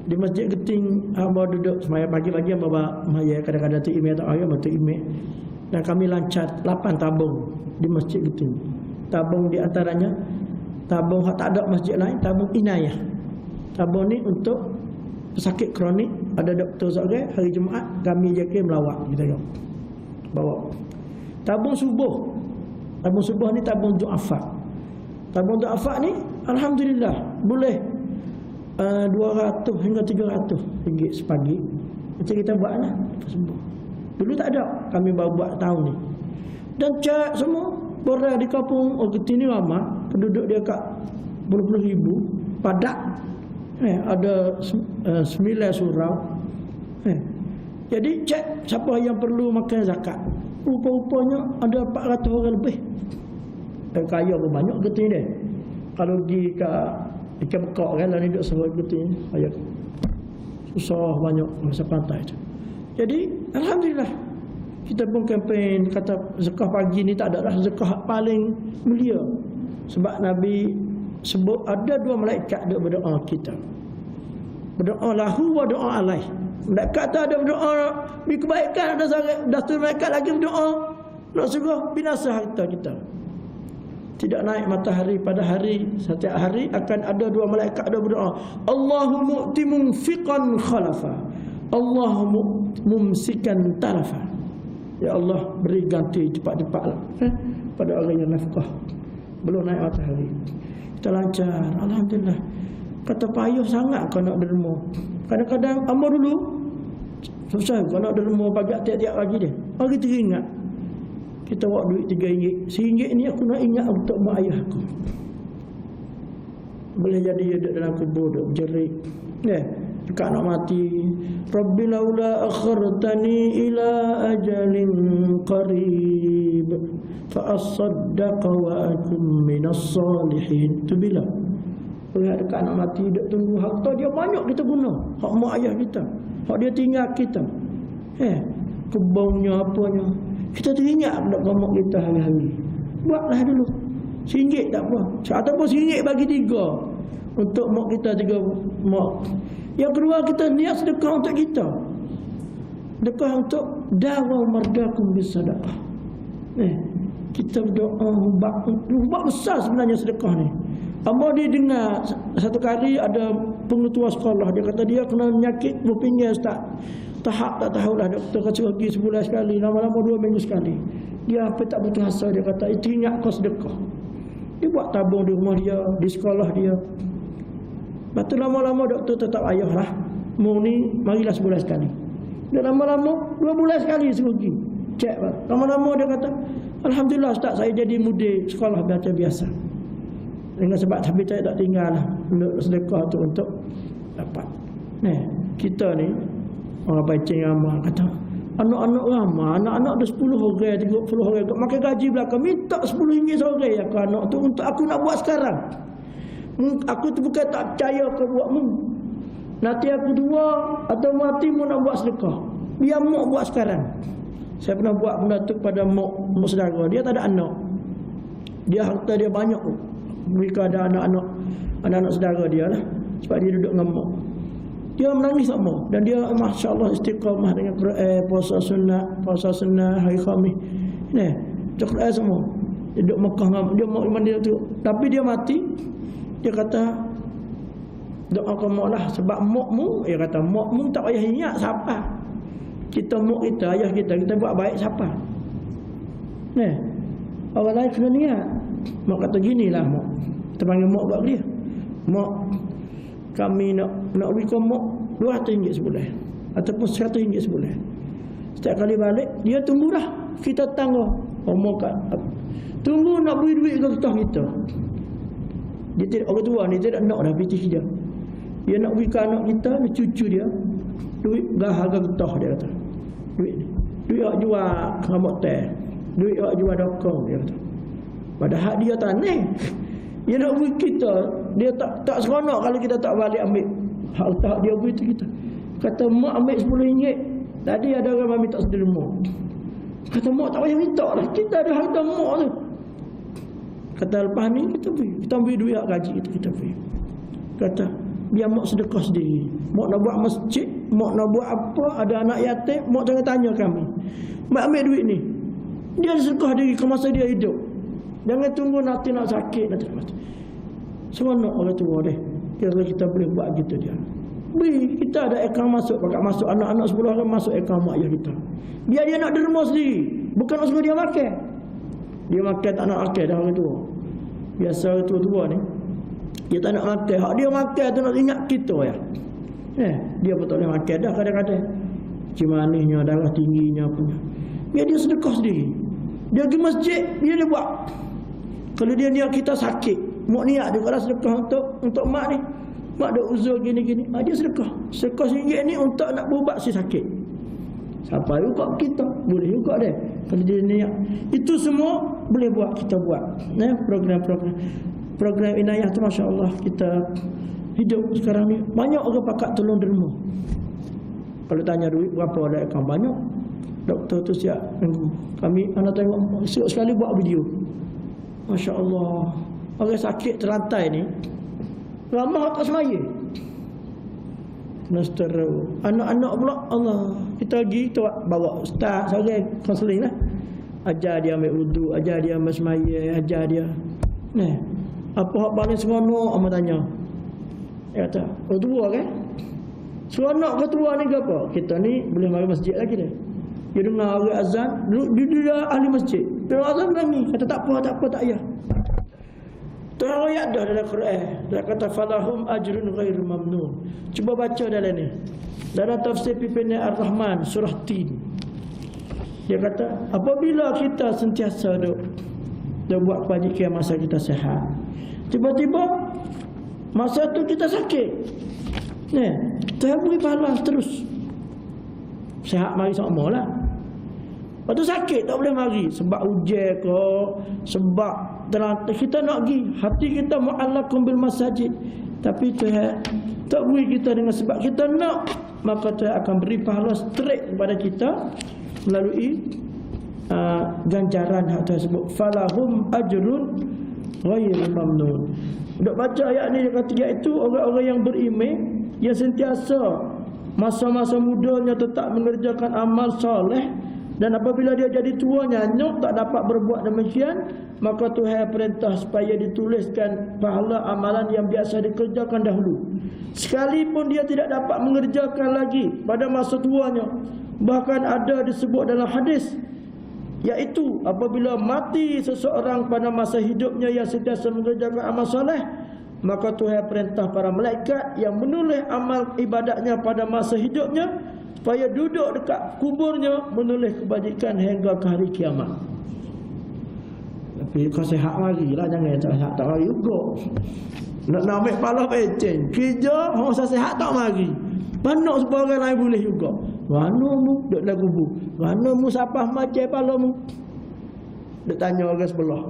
Di masjid Geting hamba duduk semaya pagi-pagi, hamba maya kadang-kadang tu email tak ayam tu email. Dan kami lancar 8 tabung di masjid Geting. Tabung di antaranya tabung hak tak ada masjid lain, tabung inayah. Tabung ni untuk pesakit kronik, ada doktor seorang hari Jumaat kami JK melawat kita bawa. Tabung subuh. Tabung subuh ni tabung du'afa. Tabung du'afa ni alhamdulillah boleh 200 hingga 300 ringgit sepagi. Macam kita buatlah subuh. Dulu tak ada, kami baru buat tahun ni. Dan cak semua orang di kampung Geting ni ramai, penduduk dia kat puluh-puluh ribu, padat. Ada 9 surau. Jadi cek siapa yang perlu makan zakat. Rupa-rupanya ada 400 orang lebih. Kaya pun banyak Geting dia. Kalau pergi ke ikan bekak kan lah ni duduk sebuah Geting, kaya susah banyak masa pantai tu. Jadi alhamdulillah kita pun kempen kata zakah pagi ni tak ada dah zakah paling mulia. Sebab Nabi sebut ada 2 malaikat duk berdoa kita. Berdoa lahu wa doa alaih. Malaikat tu ada berdoa beri kebaikan, ada satu malaikat lagi berdoa nak suruh binasa harta kita. Tidak naik matahari pada hari, setiap hari akan ada 2 malaikat ada berdoa, Allahu mu'ti munfiqan khalafa, Allahu mumsikan talafa. Ya Allah, beri ganti cepat-cepatlah pada orang yang nafkah belum naik matahari. Kita lancar, alhamdulillah. Kata payah sangat kau nak derma. Kadang-kadang hamba dulu susah kau nak derma pagi tiap-tiap pagi dia. Pagi teringat kita buat duit RM3. RM1 ni aku nak ingat untuk mak ayah aku. Boleh jadi dia duduk dalam kubur, duduk berjerit. Dekat nak mati. Rabbi laula akhartani ila ajalin qarib fa asaddaqa wa akum minas salihin. Tu bila orang dekat nak mati, duduk tunggu harta dia banyak kita guna. Hak mak ayah kita, hak dia tinggal kita. Kebunnya apanya. Kita teringat nak mak kita hari-hari. Buatlah dulu. RM1 tak apa. Ataupun RM1 bagi 3 untuk mak kita 3 mak. Yang kedua, kita niat sedekah untuk kita. Sedekah untuk dawa mardakum bisadaqah. Kita berdoa ubah besar sebenarnya sedekah ni. Amba dia dengar satu kali ada pengetua sekolah, dia kata dia kena penyakit rupanya ustaz. Tahap tak tahulah, doktor kata pergi sebulan sekali, lama-lama 2 minggu sekali. Dia apa tak betul asa, dia kata itu ingat kau sedekah. Dia buat tabung di rumah dia, di sekolah dia. Lepas tu lama-lama doktor tetap ayahlah. Mu ni marilah sebulan sekali. Dia lama-lama 2 bulan sekali pergi. Cek lah. Lama-lama dia kata, alhamdulillah ustaz, saya jadi mudir sekolah macam biasa. Dengan sebab tapi saya tak tinggal lah sedekah tu untuk dapat. Kita ni orang pancing ramah kata anak-anak ramah, anak-anak ada 10 orang, 30 orang makan gaji belakang, minta RM10 seorang ya ke anak tu untuk aku nak buat sekarang. Aku tu bukan tak percaya kau buatmu. Nanti aku tua atau mati mu nak buat sedekah. Biar mak buat sekarang. Saya pernah buat benda tu pada mak saudara. Dia tak ada anak. Dia harta dia banyak tu. Mereka ada anak-anak saudara dia lah. Sebab dia duduk dengan mak. Dia menangis tak mak. Dan dia Masya Allah istiqamah dengan Quran, puasa sunnah, hari Khamis. Quran semua. Dia duduk Mekah dengan dia mak dia tu. Tapi dia mati. Dia kata doakan mak lah. Sebab makmu, dia kata makmu tak payah ingat siapa. Kita mak kita, ayah kita buat baik siapa. Orang lain kena niat. Mak kata ginilah mak. Kita panggil mak buat dia. Mak, kami nak beri kau mak RM200 sebulan. Ataupun RM100 sebulan. Setiap kali balik, dia tunggu dah. Kita tangguh. Mak kat tunggu nak beri duit ke kita. Dia tidak, orang tua ni tidak nak dah pitih dia. Dia nak beri ke anak kita, cucu dia. Duit harga getah dia kata. Duit awak jual rambut teh. Duit awak jual dokong dia kata. Padahal dia tanah. Dia nak beri kita. Dia tak seronok kalau kita tak balik ambil harta dia beri tu kita. Kata mak ambil RM10. Tadi ada orang minta sederma. Kata mak tak payah minta lah. Kita ada harta mak tu. Kata lepas ni kita beri. Kita beri duit gaji kita beri. Kata biar mak sedekah sendiri. Mak nak buat masjid, mak nak buat apa, ada anak yatim, mak jangan tanya kami. Mak ambil duit ni. Dia sedekah diri ke masa dia hidup. Jangan tunggu nanti nak sakit, nanti nak mati. Seronok orang tua deh. Kalau kita boleh buat gitu dia. Beri, kita ada akaun masuk, pakai masuk anak-anak 10 orang masuk akaun mak ayah kita. Biar dia nak derma sendiri. Bukan nak suruh dia makan. Dia makan tak nak makan dah orang tua. Biasa orang tua-tua ni dia tak nak makan. Hak dia makan tu nak ingat kita ya. Dia pun tak boleh makan dah kadang-kadang. Cimanisnya, darah tingginya punya. Biar dia sedekah sendiri. Dia pergi masjid, dia buat. Kalau dia niat kita sakit, mak niat dia kalau sedekah untuk mak ni. Mak ada uzur gini-gini. Dia sedekah. Sedekah RM1 ni untuk nak berubat si sakit. Siapa juga kita? Boleh juga dia. Kalau dia niat. Itu semua boleh buat, kita buat. Program inayah tu Masya Allah kita hidup sekarang ni. Banyak orang pakat tolong derma. Kalau tanya duit berapa ada akaun banyak. Doktor tu siap. Kami anak tengok sekali buat video. Masya Allah. Orang sakit terantai ni ramah tak semaya. Nastara. Anak-anak pula Allah. Kita pergi kita bawa ustaz seorang konseling lah. Ajar dia ambil wudu, ajar dia ambil semaya, ajar dia. Apa hak paling seronok amat tanya. Dia kata, oh tua kan? Seronok ke tua ni ke apa? Kita ni boleh mari masjid lagi dah. Dia dengar orang azan, dia ahli masjid. Dia azan ni kata tak apa tak payah. Tuhan ayat dah dalam Quran. Dia kata falahum ajrun ghairu mamnun. Cuba baca dalam ni. Dalam tafsir Pipin Ar-Rahman surah Tin. Dia kata apabila kita sentiasa dia buat kebajikan masa kita sihat. Tiba-tiba masa tu kita sakit. Tuhan beri pahala terus. Sihat mari sama lah. Lepas tu sakit tak boleh mari. Sebab hujan ke, sebab kita nak pergi. Hati kita mu'allakum bil masajid. Tapi Tuhan tak beri kita dengan sebab kita nak, maka Tuhan akan beri pahala straight kepada kita melalui ganjaran hak tersebut. Falahum ajrun ghairu mamnun. Dok baca ayat ni, dia kata iaitu orang-orang yang beriman, yang sentiasa masa-masa mudanya tetap mengerjakan amal soleh, dan apabila dia jadi tua nyanyuk tak dapat berbuat demikian, maka Tuhan perintah supaya dituliskan pahala amalan yang biasa dikerjakan dahulu, sekalipun dia tidak dapat mengerjakan lagi pada masa tuanya. Bahkan ada disebut dalam hadis, iaitu apabila mati seseorang pada masa hidupnya yang sentiasa mengerjakan amal soleh, maka Tuhan perintah para malaikat yang menulis amal ibadatnya pada masa hidupnya supaya duduk dekat kuburnya menulis kebajikan hingga ke hari kiamat. Tapi kau sihat lagi lah, jangan tak sihat tak lagi juga. Nak ambil pahala pecen kerja, masa sihat tak mari. Banyak sebab orang lain boleh juga. Mana mu duduk dalam kubur, mana mu sapah macam pala mu. Duk tanya orang sebelah,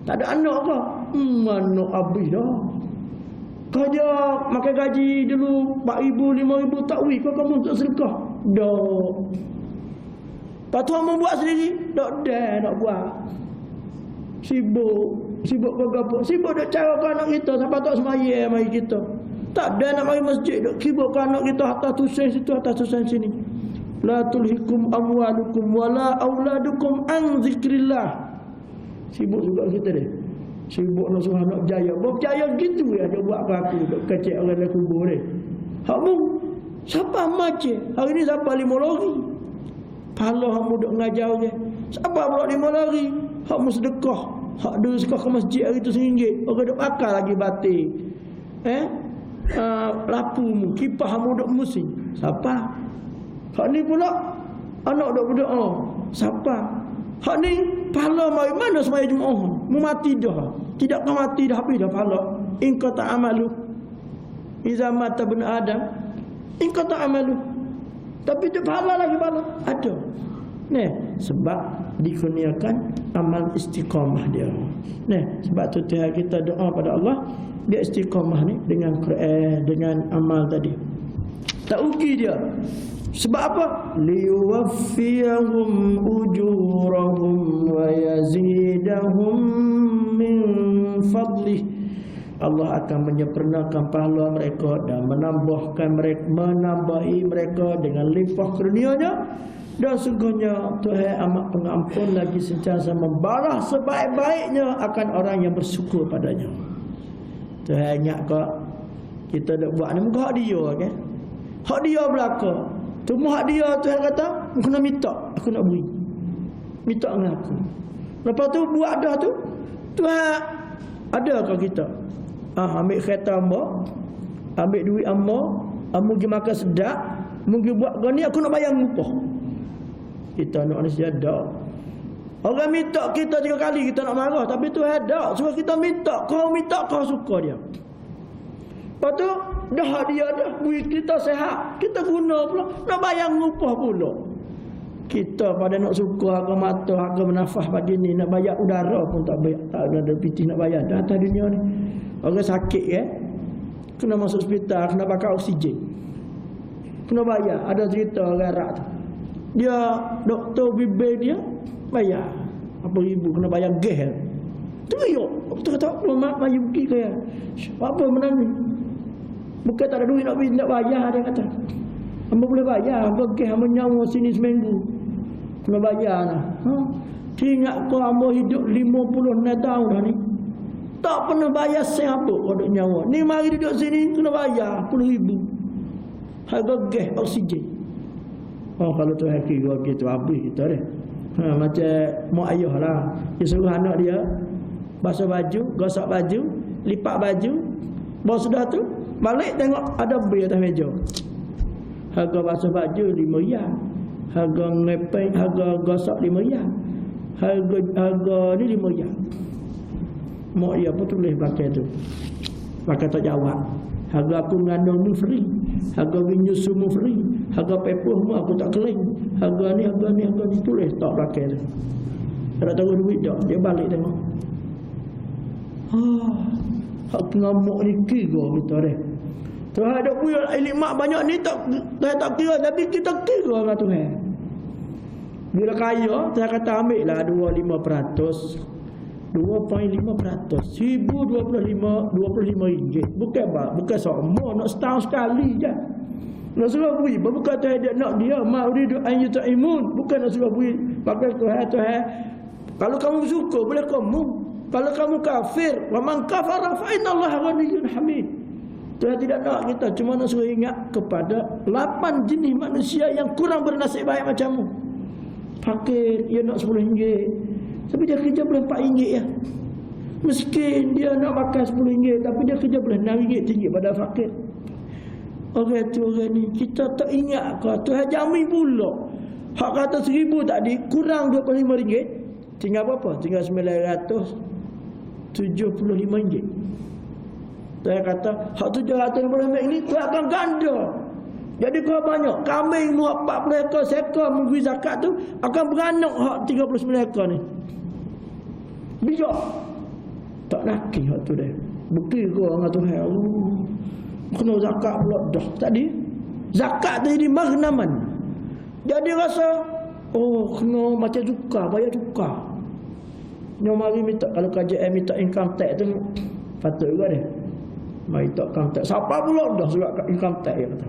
tak ada anak ke? Mana habis dah. Kerja makan gaji dulu 4,000 5,000 tak wih, kau kamu untuk sedekah dah. Patuh mu buat sendiri tak dah nak buat. Sibuk kau sibuk dak cara kau anak kita sampai tak semaya mari kita. Tak ada nak mari masjid duk sibukkan anak kita atas tusen situ atas tusen sini. La tulhikum amwalukum wala auladukum an zikrillah. Sibuk juga kita deh. Sibuk nak suruh anak berjaya. Berjaya gitu ya dia buat ke aku duk kecek orang dalam kubur deh. Hakmu siapa macam hari ni siapa 5 lari. Pahala hakmu duk ngajar je. Siapa pula 5 lari? Hakmu sedekah. Hak dia sedekah ke masjid hari tu RM1. Orang duk akal lagi batik. Lapumu, kipahmu duk musim. Siapa? Hak ni pula anak duk berdoa. Siapa? Hak ni pahala mari mana semaya Jumaat? Mu mati dah. Tidak kau mati dah habis dah pahala. In qata amalu. Iza mata ibn Adam, in qata amalu. Tapi tu pahala lagi pahala. Ada. Nah, sebab dikurniakan amal istiqamah dia. Nah, sebab tu kita doa pada Allah dia istiqamah ni dengan Quran, dengan amal tadi. Tak rugi dia. Sebab apa? Liyuwaffiyahum ujurahum wa yazidahum min fadlih. Allah akan menyempurnakan pahala mereka dan menambahi mereka dengan limpah kurnianya. Dan sungguhnya Tuhan amat pengampun lagi sentiasa membalas sebaik-baiknya akan orang yang bersyukur padanya. Tuhan ingat kau kita dah buat ni muka hak dia kan. Hak dia belaka. Cuma hak dia Tuhan kata aku nak minta, aku nak beri. Minta dengan aku. Lepas tu buat dah tu Tuhan ada ke kita? Ambil kereta hamba, ambil duit hamba, pergi makan sedap, pergi buat kau ni aku nak bayar upah. Kita nak manusia dak. Orang minta kita 3 kali kita nak marah, tapi Tuhan dak suruh kita minta kau suka dia. Lepas tu dah dia dah beri kita sehat, kita guna pula, nak bayar upah pula. Kita pada nak suka harga mata, harga bernafas pagi ni, nak bayar udara pun tak bayar, tak ada piti nak bayar dah atas dunia ni. Orang sakit kena masuk hospital, kena pakai oksigen, kena bayar. Ada cerita orang Arab tu, dia doktor bibir dia bayar apa ribu, kena bayar gas. Teriak, betul kata mak bayi pergi kaya. Apa menangis? Bukan tak ada duit nak bayar, dia kata. Hamba boleh bayar, hamba gas hamba nyawa sini seminggu. Kena bayar lah. Ingat kau hamba hidup 56 tahun dah ni. Tak pernah bayar siapa kodok nyawa. Ni mari duduk sini kena bayar 10,000. Harga gas oksigen. Kalau tu haki gua gitu habis kita deh. Macam mak ayah lah. Dia suruh anak dia basuh baju, gosok baju, lipat baju. Baru sudah tu balik tengok ada bil atas meja. Harga basuh baju RM5. Harga ngepeng, harga gosok RM5. Harga ni RM5. Mak dia pun tulis belakang tu. Belakang tak jawab. Harga aku mengandungmu free. Harga menyusumu free. Harga pepuhmu aku tak keling. Harga ni tulis tak belakang tu. Tak tahu duit tak. Dia balik tengok. Hak pengamuk ni kira kita dah. Tuhan ada punya ilmu banyak ni tak kira, tapi kita kira dengan Tuhan. Bila kaya, saya kata ambil lah 25%. 2.5%. 1,025 ringgit. Bukan semua, nak setahun sekali je. Nak suruh beri, bukan Tuhan dia nak dia ma'uridu an yut'imun, bukan nak suruh beri. Pakai Tuhan. Kalau kamu suka boleh kamu. Kalau kamu kafir, wa man kafara fa innallaha ghaniyyun hamid. Tuhan tidak nak kita, cuma nak suruh ingat kepada 8 jenis manusia yang kurang bernasib baik macammu. Fakir, dia nak 10 ringgit, tapi dia kerja boleh 4 ringgit ya. Miskin, dia nak makan 10 ringgit, tapi dia kerja boleh 6 ringgit tinggi pada fakir. Orang tu orang ni, kita tak ingat kau Tuhan jamin pula. Hak kata 1,000 tadi kurang 25 ringgit, tinggal berapa? Tinggal 975 ringgit. Tuhan kata hak 750 ringgit ni Tuhan akan ganda. Jadi kalau banyak kambing muat 40 ekor seekor memberi zakat tu akan beranak hak 39 ekor ni. Bijak. Tak laki hak tu dah. Bukti kau dengan Tuhan. Kena zakat pula dah. Tadi zakat tu jadi maghnaman. Jadi rasa kena macam cuka, bayar cuka. Yang mari minta, kalau KJM minta income tax tu patut juga dia. Mari tak income tax. Siapa pula dah surat income tax dia kata.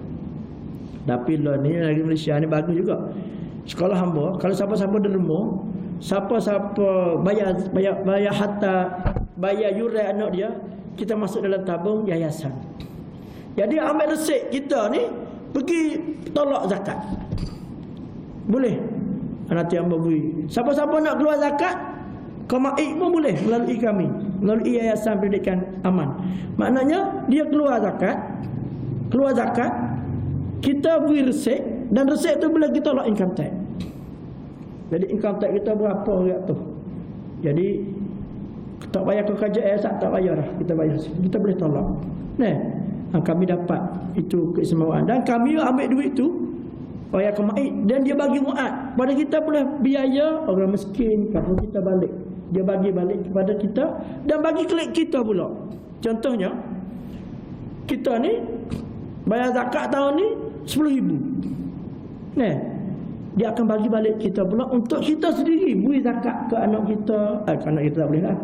Tapi lah ni lagi Malaysia ni bagus juga. Sekolah hamba, kalau siapa-siapa derma, siapa-siapa bayar harta, bayar yuran anak dia, kita masuk dalam tabung yayasan. Jadi ambil resip kita ni pergi tolak zakat. Boleh. Nanti hamba beri. Siapa-siapa nak keluar zakat, Kamaik pun boleh melalui kami, melalui Yayasan Pendidikan Aman. Maknanya dia keluar zakat, kita beri resip, dan resip tu boleh kita tolak income tax. Jadi income tax kita berapa ringgit tu. Jadi tak payah ke KJS, tak payah dah, kita bayar. Kita boleh tolak. Kami dapat itu keistimewaan, dan kami ambil duit tu payah kemaik, dan dia bagi muat pada kita, boleh biaya orang miskin kalau kita balik, dia bagi balik kepada kita dan bagi klik kita pula. Contohnya kita ni bayar zakat tahun ni 10,000, dia akan bagi balik kita pula untuk kita sendiri beri zakat ke anak kita, ke anak kita tak boleh lah,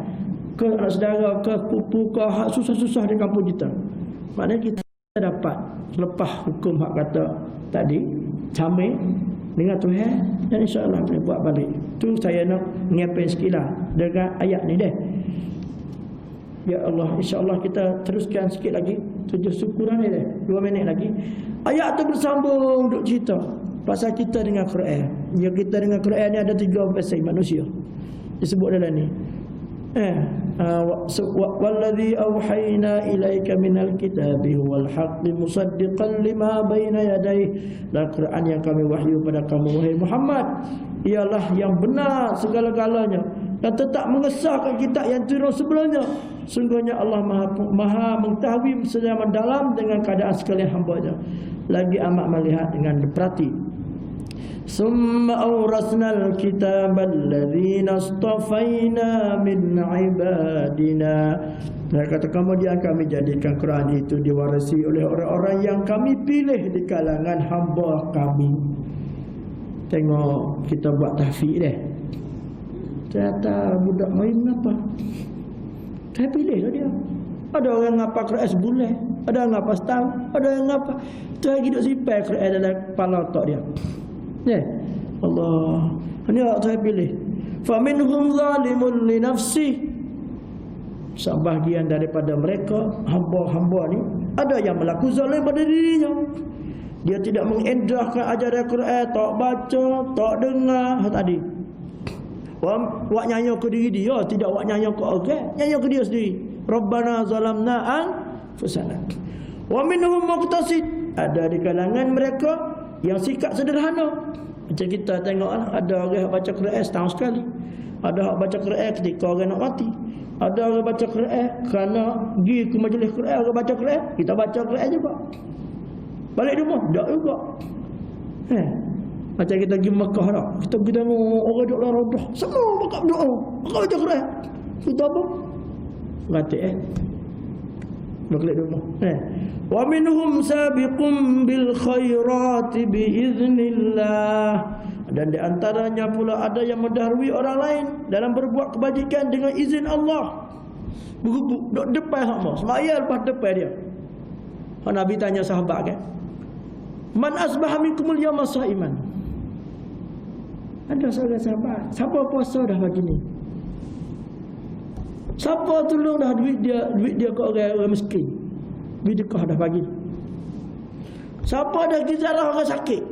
ke anak saudara, ke pupu, ke hak susah-susah di kampung kita. Maknanya kita dapat lepas hukum hak kata tadi, camik dengan Tuhan, dan insya-Allah boleh buat balik. Tu saya nak menyampaikan sikitlah dengan ayat ni deh. Ya Allah, insya-Allah kita teruskan sikit lagi. Tujuh syukuran ni deh. 2 minit lagi. Ayat tu bersambung duk cerita pasal kita dengan Quran. Ya, kita dengan Quran ni ada 3 pasal manusia disebut dalam ni. Walladhi awhayna ilaika minal kitabi huwal haqqi musaddiqan lima baina yadayhi. Dan Quran yang kami wahyu pada kamu wahai Muhammad ialah yang benar segala-galanya dan tetap mengesahkan kitab yang turun sebelumnya. Sungguhnya Allah maha mengetahui sedang mendalam dengan keadaan sekalian hamba-Nya, lagi amat melihat dengan perhati. Summa awrasnal kitabal ladzina astafaina min ibadina. Dan kata kemudian kami jadikan Quran itu diwarisi oleh orang-orang yang kami pilih di kalangan hamba kami. Tengok kita buat tahfiz deh. Ternyata budak main apa? Saya pilih lah dia. Ada orang ngapa Quran sebulan, ada yang ngapa setahun, ada yang ngapa. Tu lagi duk simpan Quran dalam kepala otak dia. Allah, ini saya pilih. Faminhum zalimun li nafsi. Sebahagian daripada mereka hamba-hamba ni ada yang melakukan zalim pada dirinya. Dia tidak mengendahkan ajaran Quran, tak baca, tak dengar tadi. Wak nyanyi ke diri dia, tidak wak nyanyi ke orang, nyanyi ke dia sendiri. Rabbana zalamna anfusana. Wa minhum muqtasid. Ada di kalangan mereka yang sikap sederhana. Macam kita tengoklah, ada orang yang baca Quran setahun sekali, ada yang baca Quran ketika orang nak mati, ada orang baca Quran kerana pergi ke majlis Quran, orang baca Quran, kita baca Quran juga. Balik rumah tak juga. Macam kita pergi Mekah dah, kita pergi tengok orang duduk dalam Raudhah, semua buka doa, buka baca Quran. Kita apa? Berarti Makhluk rumah. Wa minhum sabiqum bil khairati biiznillah. Dan di antaranya pula ada yang mendahului orang lain dalam berbuat kebajikan dengan izin Allah. Berubuk dok depan sama. Semaya lepas depan dia. Nabi tanya sahabat kan, man asbaha minkumul yawma sha'iman. Ada seorang sahabat, siapa puasa dah pagi ni? Siapa tolong dah duit dia ke orang miskin? Duit dekah dah pagi. Siapa dah gizalah orang sakit?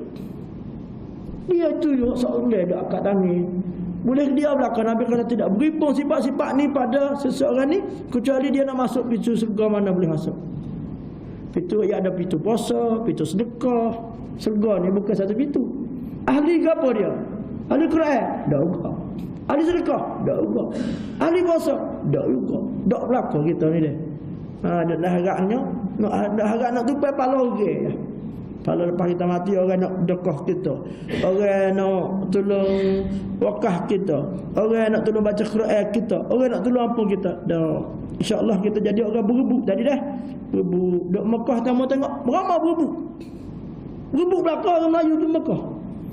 Dia tu juga seorang dah akad tangis. Boleh dia belakang Nabi kata tidak berhimpun sifat-sifat ni pada seseorang ni kecuali dia nak masuk pintu surga mana boleh masuk. Pintu ya ada pintu puasa, pintu sedekah. Surga ni bukan satu pintu. Ahli apa dia? Ahli Quran? Tak juga. Ahli sedekah? Tak juga. Ahli puasa? Tak juga. Tak belakang kita ni dia. Dah harapnya nak tupai pala orang. Pala lepas kita mati orang nak dekah kita. Orang nak tolong wakaf kita. Orang nak tolong baca Quran kita. Orang nak tolong apa kita. Dah. InsyaAllah kita jadi orang berebut. Jadi dah. Berebut. Dok Mekah tamu tengok. Beramah berebut. Berebut belakang orang Melayu di Mekah.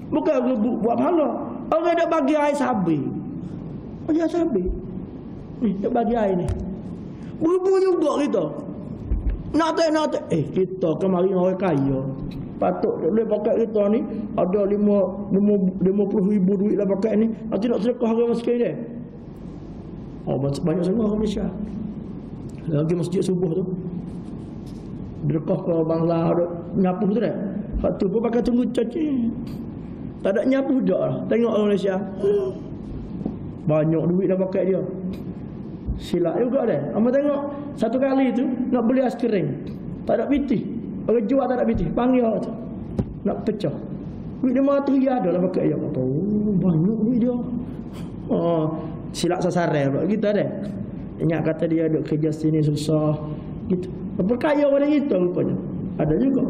Bukan berebut buat pahala. Orang nak bagi air sabi. Bagi air sabi. Ni nak bagi air ni. Berebut juga kita. Nak tak. Kita kemarin orang kaya. Patut boleh pakai kita ni. Ada 50,000 duit lah pakai ni. Nanti nak sedekah orang miskin dia. Banyak sangat orang Malaysia. Lagi masjid subuh tu. Sedekah ke Bangla. Nyapu tu dah. Lepas tu pun pakai tunggu caci. Tak ada nyapu dah lah. Tengok orang Malaysia. Banyak duit dah pakai dia. Silap juga dah. Amba tengok satu kali tu nak beli aiskrim. Tak ada pitih. Orang jual tak ada pitih. Panggil tu. Nak pecah. Duit dia RM500 dah pakai dia. Kata, banyak duit dia. Silap sasaran pula kita dah. Ingat kata dia duduk kerja sini susah. Gitu. Berkaya orang kita rupanya. Ada juga.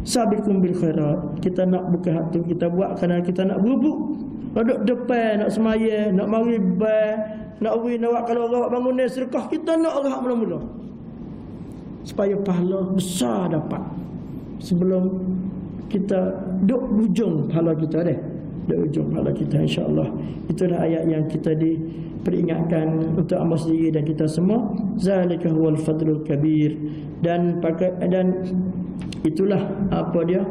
Sabiqum bil khairat. Kita nak buka hati kita buat kerana kita nak berebut. Duduk depan, nak semaya, nak mari bar, nak nak kalau orang bangun ni sedekah, kita nak orang mula-mula. Supaya pahala besar dapat. Sebelum kita duk hujung pahala kita dah. Duk hujung pahala kita insya-Allah. Itulah ayat yang kita diperingatkan untuk amba sendiri dan kita semua. Zalika huwal fadlul kabir. Dan itulah apa dia?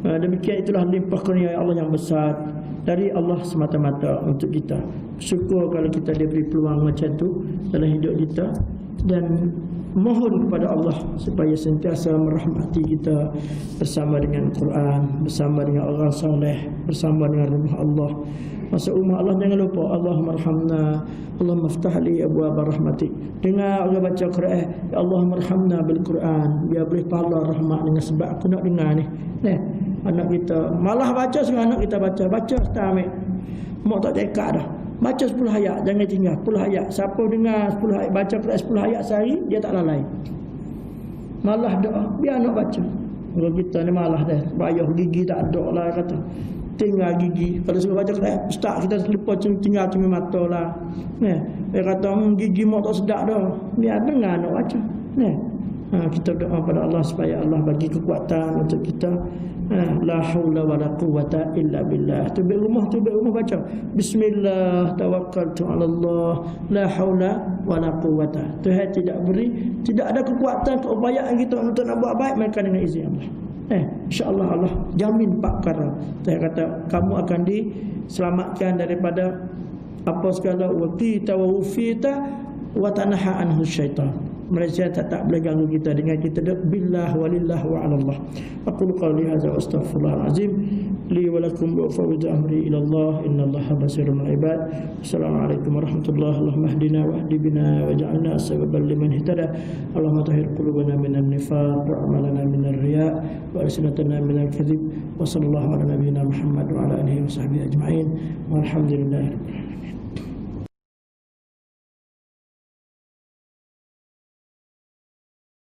Demikian itulah limpah kurnia Allah yang besar dari Allah semata-mata untuk kita. Syukur kalau kita diberi peluang macam tu dalam hidup kita, dan mohon kepada Allah supaya sentiasa merahmati kita bersama dengan Quran, bersama dengan orang soleh, bersama dengan rumah Allah. Masuk rumah Allah jangan lupa Allahumma arhamna, Allahumma aftah li abwaab rahmatik. Dengar orang baca Quran, ya Allahumma arhamna bil Quran, biar boleh pahala rahmat dengan sebab aku nak dengar ni. Anak kita malah baca sekarang, anak kita baca tak ambil. Mak tak cekak dah. Baca 10 ayat, jangan tinggal 10 ayat. Siapa dengar 10 ayat, baca 10 ayat sehari, dia tak lalai. Malah doa, biar anak baca. Kalau kita ni malah dah, bayar gigi tak ada lah kata. Tinggal gigi. Kalau suruh baca Quran, ustaz kita lupa tinggal cumi mata lah. Dia kata, gigi mak tak sedap dah. Biar dengar anak baca. Kita doa pada Allah supaya Allah bagi kekuatan untuk kita. La haula wala quwwata illa billah. Tu rumah baca bismillah tawakkaltu ala Allah, la haula wala quwwata. Tuhan tidak ada kekuatan keupayaan kita untuk nak buat baik melainkan dengan izin Allah. InsyaAllah Allah jamin pak perkara. Tuhan kata kamu akan diselamatkan daripada apa segala waqita wa ufita wa tanaha anhu syaitan. Malaysia tak boleh ganggu kita dengan kita billah walillah wa ala Allah. Aqulu qawli hadza wa astaghfirullahal azim li wa lakum wa fawwidu amri ila Allah innallaha basirun bil ibad. Assalamualaikum warahmatullahi Allahumma hdina wa hdi bina waj'alna sababan liman ihtada. Allahumma tahhir qulubana minan nifaq wa amalana minar riya' wa alsinatana minal kadhib. Wa sallallahu ala nabiyyina Muhammad wa ala alihi wa sahbihi ajma'in. Walhamdulillahi rabbil alamin.